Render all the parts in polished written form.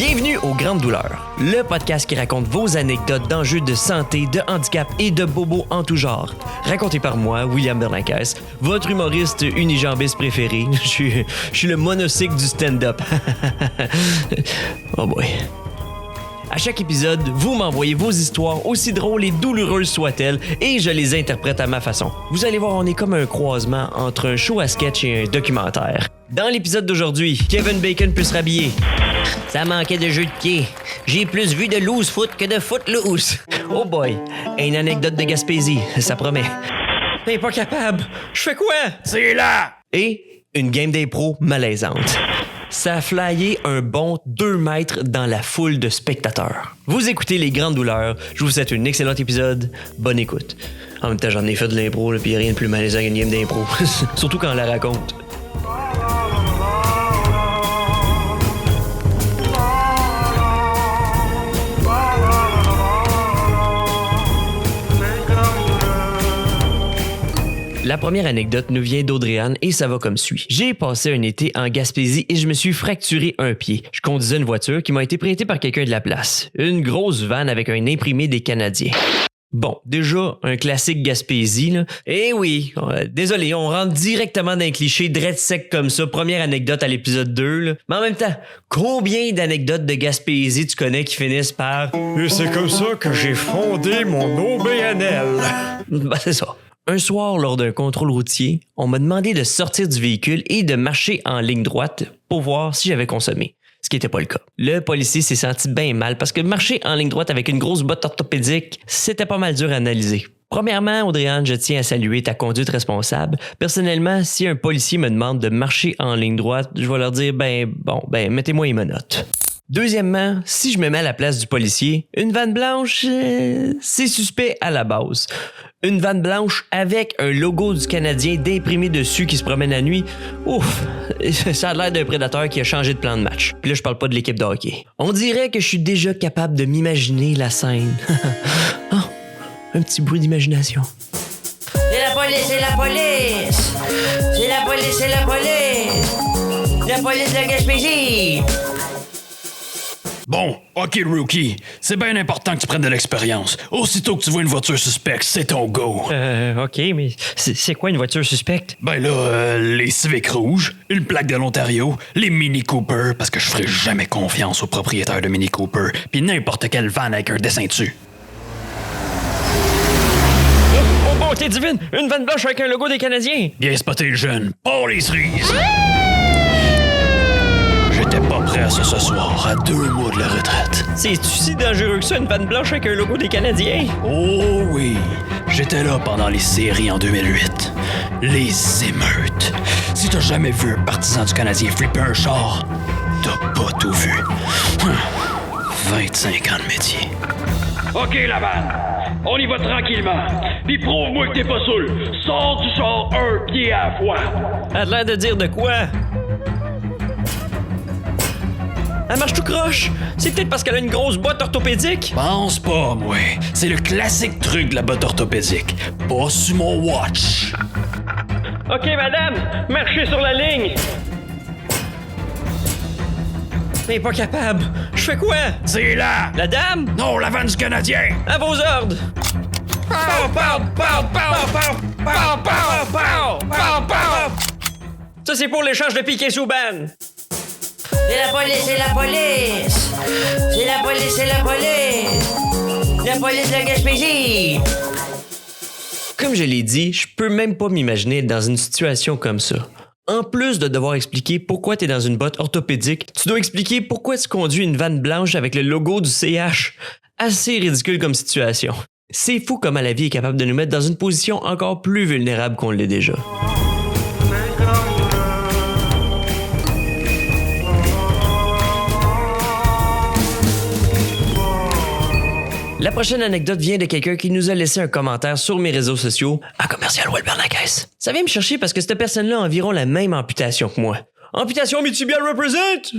Bienvenue aux Grandes Douleurs, le podcast qui raconte vos anecdotes d'enjeux de santé, de handicap et de bobos en tout genre. Raconté par moi, William Bernanke, votre humoriste unijambiste préféré. Je suis le monocycle du stand-up. Oh boy. À chaque épisode, vous m'envoyez vos histoires, aussi drôles et douloureuses soient-elles, et je les interprète à ma façon. Vous allez voir, on est comme un croisement entre un show à sketch et un documentaire. Dans l'épisode d'aujourd'hui, Kevin Bacon peut se rhabiller. Ça manquait de jeu de pied. J'ai plus vu de loose foot que de foot loose. Oh boy, une anecdote de Gaspésie, ça promet. T'es pas capable. Je fais quoi? C'est là! Et une game d'impro malaisante. Ça a flyé un bon 2 mètres dans la foule de spectateurs. Vous écoutez Les Grandes Douleurs. Je vous souhaite un excellent épisode. Bonne écoute. En même temps, j'en ai fait de l'impro, puis il n'y a rien de plus malaisant qu'une game d'impro. Surtout quand on la raconte. La première anecdote nous vient d'Audrey-Anne et ça va comme suit. J'ai passé un été en Gaspésie et je me suis fracturé un pied. Je conduisais une voiture qui m'a été prêtée par quelqu'un de la place. Une grosse vanne avec un imprimé des Canadiens. Bon, déjà, un classique Gaspésie, là. Eh oui, désolé, on rentre directement dans un cliché drette sec comme ça. Première anecdote à l'épisode 2, là. Mais en même temps, combien d'anecdotes de Gaspésie tu connais qui finissent par « Et c'est comme ça que j'ai fondé mon OBNL ». Ben, c'est ça. Un soir, lors d'un contrôle routier, on m'a demandé de sortir du véhicule et de marcher en ligne droite pour voir si j'avais consommé, ce qui n'était pas le cas. Le policier s'est senti bien mal parce que marcher en ligne droite avec une grosse botte orthopédique, c'était pas mal dur à analyser. Premièrement, Audrey-Anne, je tiens à saluer ta conduite responsable. Personnellement, si un policier me demande de marcher en ligne droite, je vais leur dire, mettez-moi les menottes. Deuxièmement, si je me mets à la place du policier, une vanne blanche, c'est suspect à la base. Une vanne blanche avec un logo du Canadien d'imprimé dessus qui se promène la nuit, ouf, ça a l'air d'un prédateur qui a changé de plan de match. Puis là, je parle pas de l'équipe de hockey. On dirait que je suis déjà capable de m'imaginer la scène. Oh, un petit bruit d'imagination. C'est la police, c'est la police! C'est la police, c'est la police! La police de la Gaspésie! Bon, OK, rookie. C'est bien important que tu prennes de l'expérience. Aussitôt que tu vois une voiture suspecte, c'est ton go. OK, mais c'est quoi une voiture suspecte? Ben là, les Civic rouges, une plaque de l'Ontario, les Mini Cooper, parce que je ferai jamais confiance aux propriétaires de Mini Cooper, puis n'importe quelle van avec un dessin dessus. Oh bon, t'es divine! Une vanne blanche avec un logo des Canadiens! Bien spoté le jeune, pas les cerises! J'étais pas prêt à ça ce soir, à 2 mois de la retraite. C'est-tu si dangereux que ça, une vanne blanche avec un logo des Canadiens? Oh oui, j'étais là pendant les séries en 2008. Les émeutes. Si t'as jamais vu un partisan du Canadien flipper un char, t'as pas tout vu. 25 ans de métier. OK, Laval, on y va tranquillement. Puis prouve-moi que t'es pas saoul. Sors du char un pied à la fois. Elle a l'air de dire de quoi? Elle marche tout croche. C'est peut-être parce qu'elle a une grosse botte orthopédique. Pense pas, moi. C'est le classique truc de la botte orthopédique. Pas sur mon watch. OK, madame, marchez sur la ligne. T'es pas capable. Je fais quoi? C'est là! La dame? Non, la vanne du Canadien! À vos ordres. Ça, c'est pour l'échange de piquets sous ban. C'est la police, c'est la police! C'est la police, c'est la police! La police de la Gaspésie! Comme je l'ai dit, je peux même pas m'imaginer être dans une situation comme ça. En plus de devoir expliquer pourquoi t'es dans une botte orthopédique, tu dois expliquer pourquoi tu conduis une vanne blanche avec le logo du CH. Assez ridicule comme situation. C'est fou comment la vie est capable de nous mettre dans une position encore plus vulnérable qu'on l'est déjà. La prochaine anecdote vient de quelqu'un qui nous a laissé un commentaire sur mes réseaux sociaux à commercial Will Bernanke. Ça vient me chercher parce que cette personne-là a environ la même amputation que moi. Amputation Mitsubishi represent!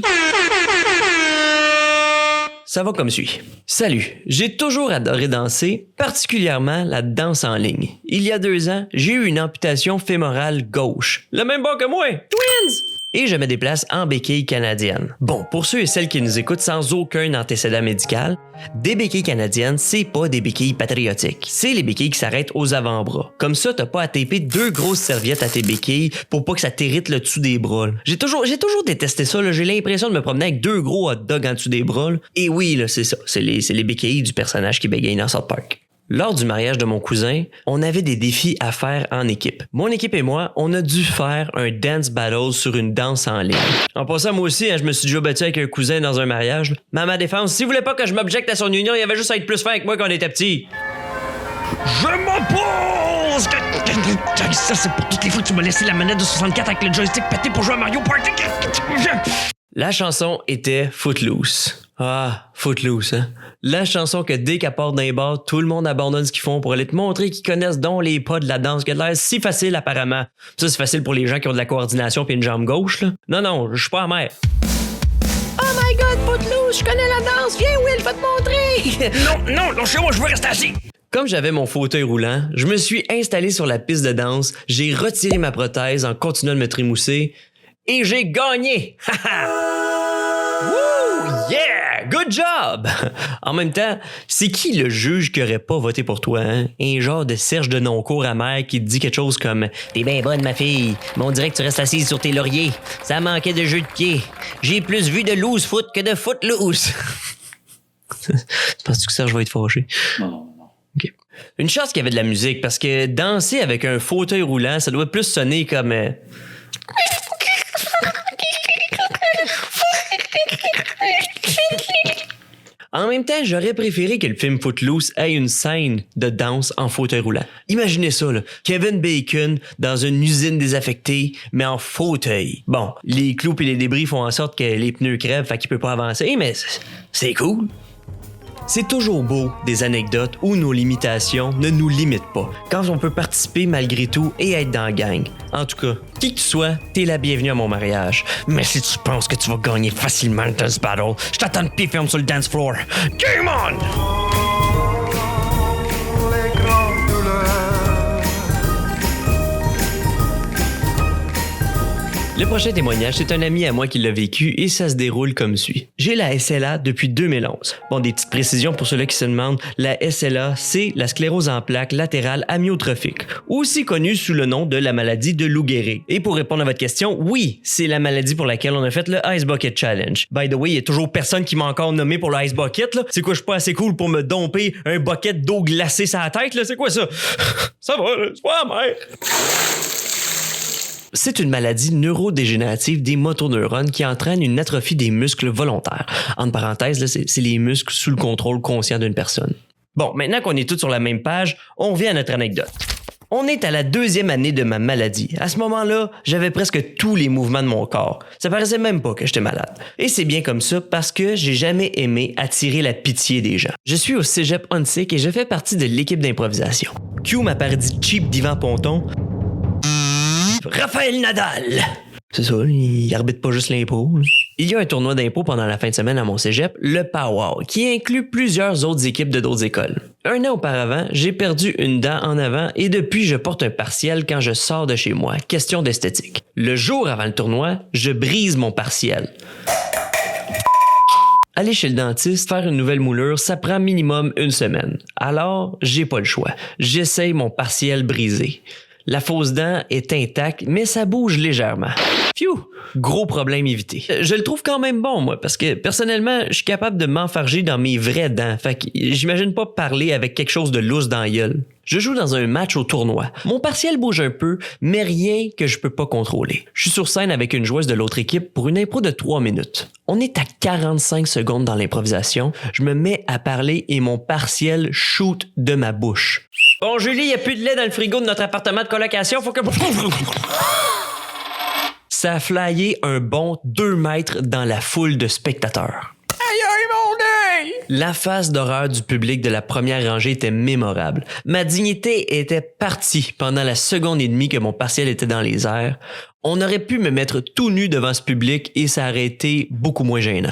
Ça va comme suit. Salut, j'ai toujours adoré danser, particulièrement la danse en ligne. Il y a 2 ans, j'ai eu une amputation fémorale gauche. Le même bord que moi! Twins! et je me déplace en béquille canadienne. Bon, pour ceux et celles qui nous écoutent sans aucun antécédent médical, des béquilles canadiennes, c'est pas des béquilles patriotiques. C'est les béquilles qui s'arrêtent aux avant-bras. Comme ça, t'as pas à taper 2 grosses serviettes à tes béquilles pour pas que ça t'irrite le dessous des bras. J'ai toujours détesté ça. J'ai l'impression de me promener avec 2 gros hot dogs en dessous des bras. Et oui, là, c'est ça. C'est les béquilles du personnage qui bégaye dans South Park. Lors du mariage de mon cousin, on avait des défis à faire en équipe. Mon équipe et moi, on a dû faire un dance battle sur une danse en ligne. En passant, moi aussi, je me suis déjà battu avec un cousin dans un mariage. Mais à ma défense, s'il voulait pas que je m'objecte à son union, il avait juste à être plus fin avec moi quand on était petit. Je m'oppose! Ça, c'est pour toutes les fois que tu m'as laissé la manette de 64 avec le joystick pété pour jouer à Mario Party. La chanson était Footloose. Ah, Footloose, hein? La chanson que dès qu'elle part d'un bar, tout le monde abandonne ce qu'ils font pour aller te montrer qu'ils connaissent donc les pas de la danse qui a l'air si facile apparemment. Ça, c'est facile pour les gens qui ont de la coordination puis une jambe gauche, là. Non, je suis pas amer. Oh my god, Footloose, je connais la danse. Viens, Will, je vais te montrer. Non, chez moi, je veux rester assis. Comme j'avais mon fauteuil roulant, je me suis installé sur la piste de danse, j'ai retiré ma prothèse en continuant de me trémousser et j'ai gagné! Woo! Yeah! Good job! En même temps, c'est qui le juge qui aurait pas voté pour toi, hein? Un genre de Serge de Noncourt amer qui te dit quelque chose comme « T'es bien bonne, ma fille, mais on dirait que tu restes assise sur tes lauriers. Ça manquait de jeu de pied. J'ai plus vu de loose foot que de foot loose. » Penses-tu que Serge va être fâché? Non. Okay. Une chance qu'il y avait de la musique, parce que danser avec un fauteuil roulant, ça doit plus sonner comme... En même temps, j'aurais préféré que le film Footloose ait une scène de danse en fauteuil roulant. Imaginez ça, là. Kevin Bacon dans une usine désaffectée, mais en fauteuil. Bon, les clous et les débris font en sorte que les pneus crèvent, fait qu'il peut pas avancer, mais c'est cool. C'est toujours beau, des anecdotes où nos limitations ne nous limitent pas, quand on peut participer malgré tout et être dans la gang. En tout cas, qui que tu sois, t'es la bienvenue à mon mariage. Mais si tu penses que tu vas gagner facilement le dance battle, je t'attends de pied ferme sur le dance floor. Game on! Le prochain témoignage, c'est un ami à moi qui l'a vécu et ça se déroule comme suit. J'ai la SLA depuis 2011. Bon, des petites précisions pour ceux-là qui se demandent, la SLA, c'est la sclérose en plaques latérale amyotrophique, aussi connue sous le nom de la maladie de Lou Gehrig. Et pour répondre à votre question, oui, c'est la maladie pour laquelle on a fait le Ice Bucket Challenge. By the way, il y a toujours personne qui m'a encore nommé pour le Ice Bucket, là. C'est quoi, je suis pas assez cool pour me domper un bucket d'eau glacée sur la tête, là? C'est quoi ça? Ça va, là, c'est pas amer. C'est une maladie neurodégénérative des motoneurones qui entraîne une atrophie des muscles volontaires. Entre parenthèses, là, c'est les muscles sous le contrôle conscient d'une personne. Bon, maintenant qu'on est tous sur la même page, on vient à notre anecdote. On est à la 2e année de ma maladie. À ce moment-là, j'avais presque tous les mouvements de mon corps. Ça paraissait même pas que j'étais malade. Et c'est bien comme ça parce que j'ai jamais aimé attirer la pitié des gens. Je suis au Cégep Huntsic et je fais partie de l'équipe d'improvisation. Q m'a parodie cheap d'Yvan Ponton. Raphaël Nadal! C'est ça, il arbitre pas juste l'impro. Il y a un tournoi d'impro pendant la fin de semaine à mon cégep, le Powwow, qui inclut plusieurs autres équipes de d'autres écoles. Un an auparavant, j'ai perdu une dent en avant et depuis, je porte un partiel quand je sors de chez moi. Question d'esthétique. Le jour avant le tournoi, je brise mon partiel. Aller chez le dentiste, faire une nouvelle moulure, ça prend minimum 1 semaine. Alors, j'ai pas le choix. J'essaye mon partiel brisé. La fausse dent est intacte, mais ça bouge légèrement. Phew! Gros problème évité. Je le trouve quand même bon, moi, parce que personnellement, je suis capable de m'enfarger dans mes vraies dents. Fait que j'imagine pas parler avec quelque chose de lousse dans la gueule. Je joue dans un match au tournoi. Mon partiel bouge un peu, mais rien que je peux pas contrôler. Je suis sur scène avec une joueuse de l'autre équipe pour une impro de 3 minutes. On est à 45 secondes dans l'improvisation. Je me mets à parler et mon partiel shoot de ma bouche. Bon, Julie, y a plus de lait dans le frigo de notre appartement de colocation, faut que... Ça a flyé un bon 2 mètres dans la foule de spectateurs. Aïe, aïe, mon œil! La face d'horreur du public de la première rangée était mémorable. Ma dignité était partie pendant la seconde et demie que mon partiel était dans les airs. On aurait pu me mettre tout nu devant ce public et ça aurait été beaucoup moins gênant.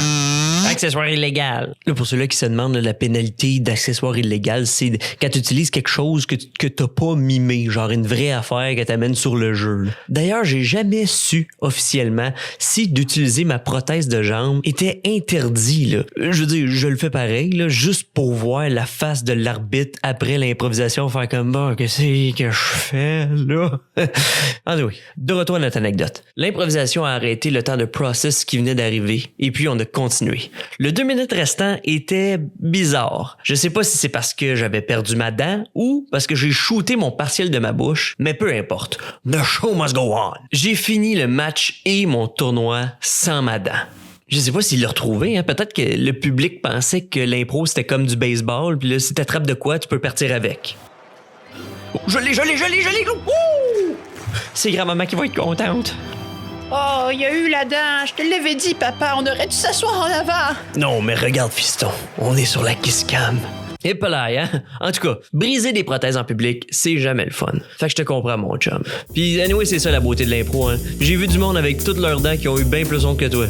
Accessoire illégal. Là, pour ceux-là qui se demandent, la pénalité d'accessoire illégal, c'est quand tu utilises quelque chose que t'as pas mimé, genre une vraie affaire que t'amènes sur le jeu. D'ailleurs, j'ai jamais su officiellement si d'utiliser ma prothèse de jambe était interdit, là. Je veux dire, je le fais pareil, là, juste pour voir la face de l'arbitre après l'improvisation, faire comme bon, qu'est-ce que je fais, là? Anyway, de retour à notre anecdote. L'improvisation a arrêté le temps de process qui venait d'arriver, et puis on a continué. Le 2 minutes restant était bizarre. Je sais pas si c'est parce que j'avais perdu ma dent ou parce que j'ai shooté mon partiel de ma bouche, mais peu importe. The show must go on. J'ai fini le match et mon tournoi sans ma dent. Je sais pas s'il l'a retrouvé, hein. Peut-être que le public pensait que l'impro c'était comme du baseball, puis là, si t'attrapes de quoi, tu peux partir avec. Oh, je l'ai! Ouh! C'est grand-maman qui va être contente. Oh, il y a eu la dent. Je te l'avais dit, papa. On aurait dû s'asseoir en avant. Non, mais regarde, fiston. On est sur la kiss cam. Et pas là, hein? En tout cas, briser des prothèses en public, c'est jamais le fun. Fait que je te comprends, mon chum. Puis, anyway, c'est ça la beauté de l'impro, hein. J'ai vu du monde avec toutes leurs dents qui ont eu bien plus honte que toi.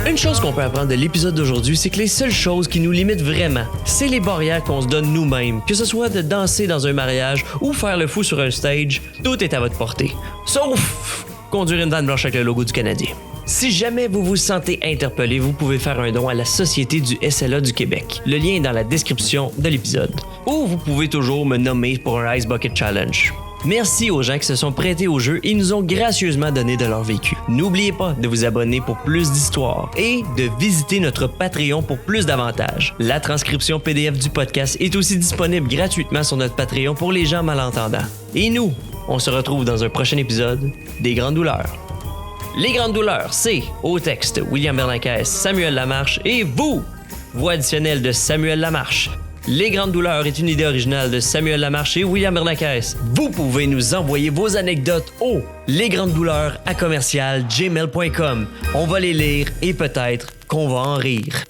Une chose qu'on peut apprendre de l'épisode d'aujourd'hui, c'est que les seules choses qui nous limitent vraiment, c'est les barrières qu'on se donne nous-mêmes. Que ce soit de danser dans un mariage ou faire le fou sur un stage, tout est à votre portée. Sauf conduire une vanne blanche avec le logo du Canadien. Si jamais vous vous sentez interpellé, vous pouvez faire un don à la Société du SLA du Québec. Le lien est dans la description de l'épisode. Ou vous pouvez toujours me nommer pour un Ice Bucket Challenge. Merci aux gens qui se sont prêtés au jeu et nous ont gracieusement donné de leur vécu. N'oubliez pas de vous abonner pour plus d'histoires et de visiter notre Patreon pour plus d'avantages. La transcription PDF du podcast est aussi disponible gratuitement sur notre Patreon pour les gens malentendants. Et nous, on se retrouve dans un prochain épisode des Grandes Douleurs. Les Grandes Douleurs, c'est au texte William Bernanke, Samuel Lamarche et vous, voix additionnelle de Samuel Lamarche. Les Grandes Douleurs est une idée originale de Samuel Lamarche et William Bernanke. Vous pouvez nous envoyer vos anecdotes au lesgrandesdouleurs@gmail.com. On va les lire et peut-être qu'on va en rire.